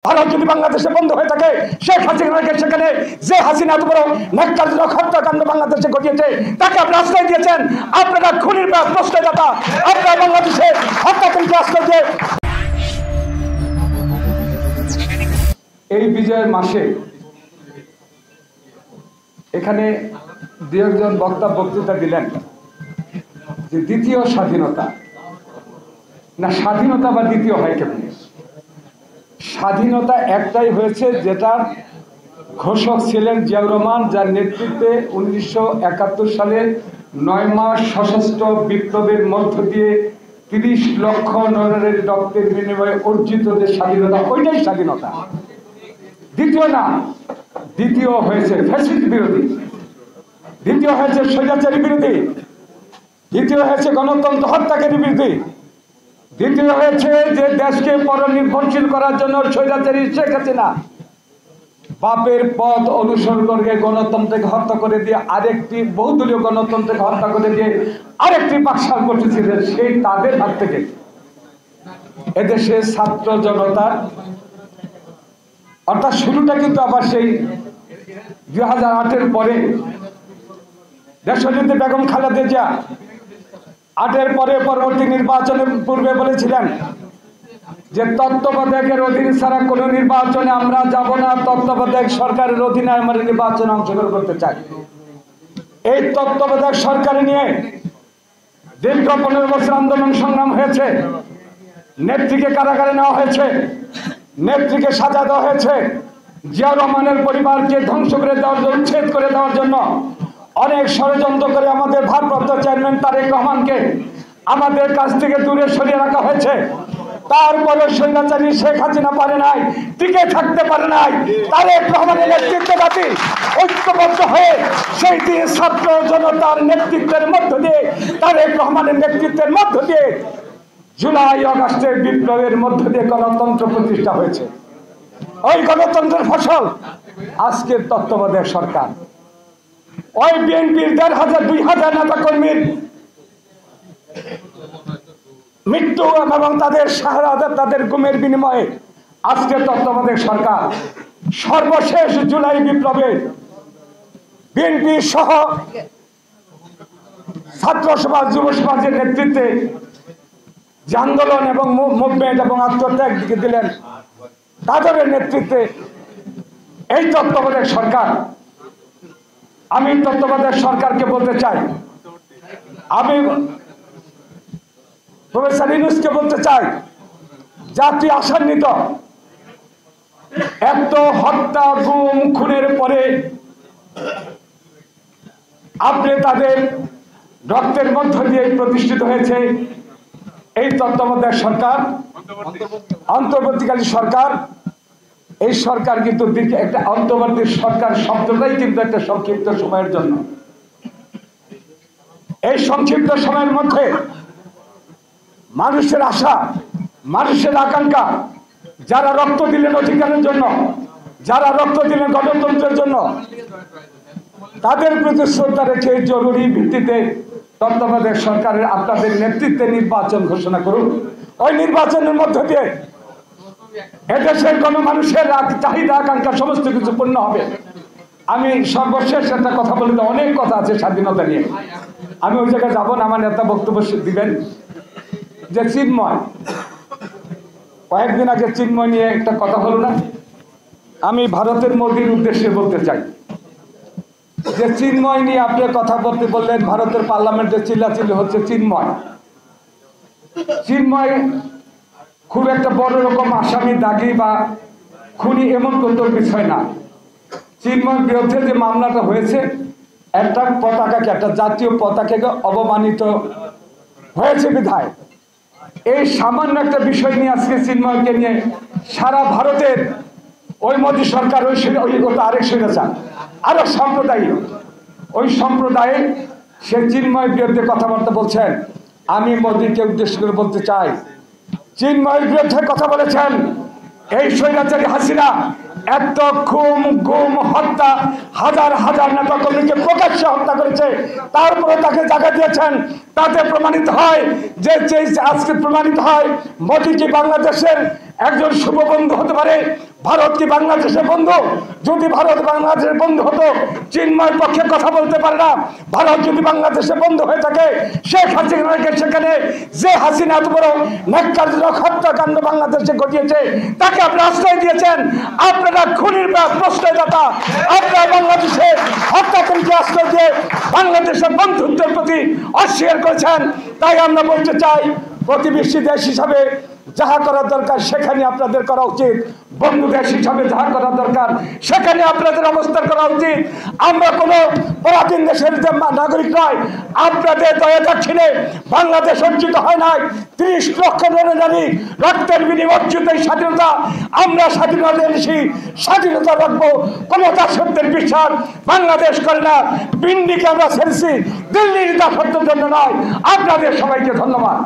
ভারত যদি বাংলাদেশে বন্ধ হয়ে থাকে, শেখ হাসিনাকে সেখানে যে হাসিনা এত বড় ন্যাক্কারজনক হত্যাকাণ্ড বাংলাদেশে ঘটিয়েছে তাকে আপনি আশ্রয় দিয়েছেন। আপনারা খুনির প্রশ্রয়দাতা, আপনারা বাংলাদেশে হত্যাকাণ্ডকে আশ্রয় দিয়ে এই বিজয়ের মাসে এখানে দু একজন বক্তৃতা দিলেন যে দ্বিতীয় স্বাধীনতা না, স্বাধীনতা বা দ্বিতীয় হয় কেমন? স্বাধীনতা একটাই হয়েছে, যেটার ঘোষক ছিলেন জিয়াউর রহমান, যার নেতৃত্বে 1971 সালে 9 মাস সশস্ত্র বিপ্লবের মধ্য দিয়ে 30 লক্ষ নরের রক্তের বিনিময়ে অর্জিত যে স্বাধীনতা, ওইটাই স্বাধীনতা। দ্বিতীয় না, দ্বিতীয় হয়েছে ফ্যাসিস্ট বিরোধী, দ্বিতীয় হয়েছে স্বৈরাচারী বিরোধী, দ্বিতীয় হয়েছে গণতন্ত্র হত্যাকারী বিরোধী, দ্বিতীয় হয়েছে যে দেশকে পরনির্ভরশীল করার জন্য স্বৈরাচারী শেখ হাসিনা বাপের পথ অনুসরণ করে গণতন্ত্রকে হত্যা করে দিয়ে আরেকটি বহুদলীয় গণতন্ত্রকে হত্যা করে দিয়ে আরেকটি বাকশাল করতেছিলেন। সেই তাদের হাত থেকে এদেশে ছাত্র জনতার অর্থাৎ শুরুটা কিন্তু আবার সেই 2008-এর পরে দেশনেত্রী বেগম খালেদা জিয়া 8-এর পরে পরবর্তী নির্বাচনের পূর্বে বলেছিলেন যে তত্ত্বাবধায়কের অধীন ছাড়া কোনো নির্বাচনে আমরা যাব না, তত্ত্বাবধায়ক সরকারের অধীনে আমরা নির্বাচনে অংশগ্রহণ করতে চাই। এই তত্ত্বাবধায়ক সরকার নিয়ে দীর্ঘ 15 বছর আন্দোলন সংগ্রাম হয়েছে, নেত্রীকে কারাগারে নেওয়া হয়েছে, নেত্রীকে সাজা দেওয়া হয়েছে, জিয়াউর রহমানের পরিবারকে ধ্বংস করে দেওয়ার জন্য, উচ্ছেদ করে দেওয়ার জন্য অনেক ষড়যন্ত্র করে আমাদের ভারপ্রাপ্ত চেয়ারম্যান তারেক রহমানকে আমাদের কাছ থেকে দূরে সরিয়ে রাখা হয়েছে। তারপরে স্বৈরাচারী শেখ হাসিনা পারে নাই, টিকে থাকতে পারে নাই। তারেক রহমানের নেতৃত্বে ঐক্যবদ্ধ হয়ে সেই দিন ছাত্র জনতার নেতৃত্বের মধ্য দিয়ে, তারেক রহমানের নেতৃত্বের মধ্য দিয়ে জুলাই আগস্টের বিপ্লবের মধ্য দিয়ে গণতন্ত্র প্রতিষ্ঠা হয়েছে। ওই গণতন্ত্রের ফসল আজকের তত্ত্বাবধায়ক সরকার। ওই বিএনপির 1,500-2,000 নেতা কর্মীর মৃত্যু এবং তাদের শাহাদাত, তাদের গুমের বিনিময়ে আজকের তত্ত্বাবধায়ক সরকার সর্বশেষ জুলাই বিপ্লবে বিএনপি সহ ছাত্র সমাজ, যুব সমাজের নেতৃত্বে যে আন্দোলন এবং মুভমেন্ট এবং আত্মত্যাগ দিকে দিলেন, তাদের নেতৃত্বে এই তত্ত্বাবধায়ক সরকার। আমি তত্ত্বাবধায়ক সরকারকে বলতে চাই, আমি প্রফেসর ইউনূসকে বলতে চাই, জাতি আশান্বিত। এত হত্যা, গুম, খুনের পরে আপনি তাদের রক্তের মধ্য দিয়ে প্রতিষ্ঠিত হয়েছে এই তত্ত্বাবধায়ক সরকার, অন্তর্বর্তীকালীন সরকার। এই সরকার কিন্তু একটা অন্তর্বর্তী সরকার শব্দটাই কিন্তু একটা সংক্ষিপ্ত সময়ের জন্য। এই সংক্ষিপ্ত সময়ের মধ্যে মানুষের আশা, মানুষের আকাঙ্ক্ষা, যারা রক্ত দিলেন অধিকারের জন্য, যারা রক্ত দিলেন গণতন্ত্রের জন্য, তাদের প্রতি শ্রদ্ধা রেখে জরুরি ভিত্তিতে তত্ত্বাবধায়ক সরকারের আপনাদের নেতৃত্বে নির্বাচন ঘোষণা করুন। ওই নির্বাচনের মধ্য দিয়ে এদেশের গণমানুষের চাহিদা, আকাঙ্ক্ষা সমস্ত কিছু পূর্ণ হবে। আমি সর্বশেষ একটা কথা বলি, অনেক কথা আছে স্বাধীনতা নিয়ে, আমি ওই জায়গায় যাবো না, আমার নেতা বক্তব্য দিবেন। যে চিন্ময়, কয়েকদিন আগে চিন্ময় নিয়ে একটা কথা হলো না, আমি ভারতের মোদির উদ্দেশ্যে বলতে চাই যে চিন্ময় নিয়ে আপনি কথা বলতে বললেন, ভারতের পার্লামেন্টে চিল্লাচিল্লি হচ্ছে চিন্ময়। চিন্ময় খুব একটা বড় রকম আসামি, দাগি বা খুনি এমন কোনো বিষয় না। চিন্ময়ের বিরুদ্ধে যে মামলাটা হয়েছে, একটা পতাকাকে, একটা জাতীয় পতাকাকে অবমানিত হয়েছে বিধায়, এই সামান্য একটা বিষয় নিয়ে আজকে চিন্ময়কে নিয়ে সারা ভারতের ওই মোদী সরকার, ওই আরেক স্বৈরাচার, আরো সাম্প্রদায়িক, ওই সম্প্রদায়ে সে চিন্ময়ের বিরুদ্ধে কথাবার্তা বলছেন। আমি মোদীকে উদ্দেশ্য করে বলতে চাই, চিন্ময়ের বিরুদ্ধে কথা বলেছেন এই স্বৈরাচারী হাসিনা এত খুন, গুম, হত্যা, হাজার হাজার নেতা কর্মীকে প্রকাশ্যে হত্যা করেছে, তারপরে তাকে জায়গা দিয়েছেন। তাতে প্রমাণিত হয় যে আজকে প্রমাণিত হয় মোদী কি বাংলাদেশের একজন শুভ বন্ধু হতে পারে। ভারত কি বাংলাদেশের বন্ধু? যদি ভারত বাংলাদেশের বন্ধু হতো, চিন্ময়ের পক্ষে কথা বলতে পারে না। ভারত যদি বাংলাদেশের বন্ধু হয়ে থাকে, শেখ হাসিনাকে সেখানে যে হাসিনা এত বড় ন্যাক্কারজনক হত্যাকাণ্ড বাংলাদেশে ঘটিয়েছে, তাকে আপনারা আশ্রয় দিয়েছেন। আপনারা খুনির প্রশ্রয়দাতা, আপনারা বাংলাদেশে হত্যাকারীকে আশ্রয় দিয়ে বাংলাদেশের বন্ধুত্বের প্রতি অস্বীকার করেছেন। তাই আমরা বলতে চাই, প্রতিবেশী দেশ হিসাবে যাহা করার দরকার সেখানে আপনাদের করা উচিত। বন্ধু দেশ হিসাবে যাহা করার দরকার সেখানে আপনাদের অবস্থান করা উচিত। আমরা কোনো পরাধীন দেশের নাগরিক নয়। আপনাদের দয়া দাক্ষিণে বাংলাদেশ অর্জিত হয় নাই। ৩০ লক্ষ নারী রক্তের বিনিময়ে অর্জিত এই স্বাধীনতা, আমরা স্বাধীনতা এনেছি, স্বাধীনতা রাখবো। কোনো দাসত্বের বিশ্বাস বাংলাদেশ করে না। পিন্ডিকে আমরা ছেড়েছি, দিল্লির দাসত্বের জন্য নয়। আপনাদের সবাইকে ধন্যবাদ।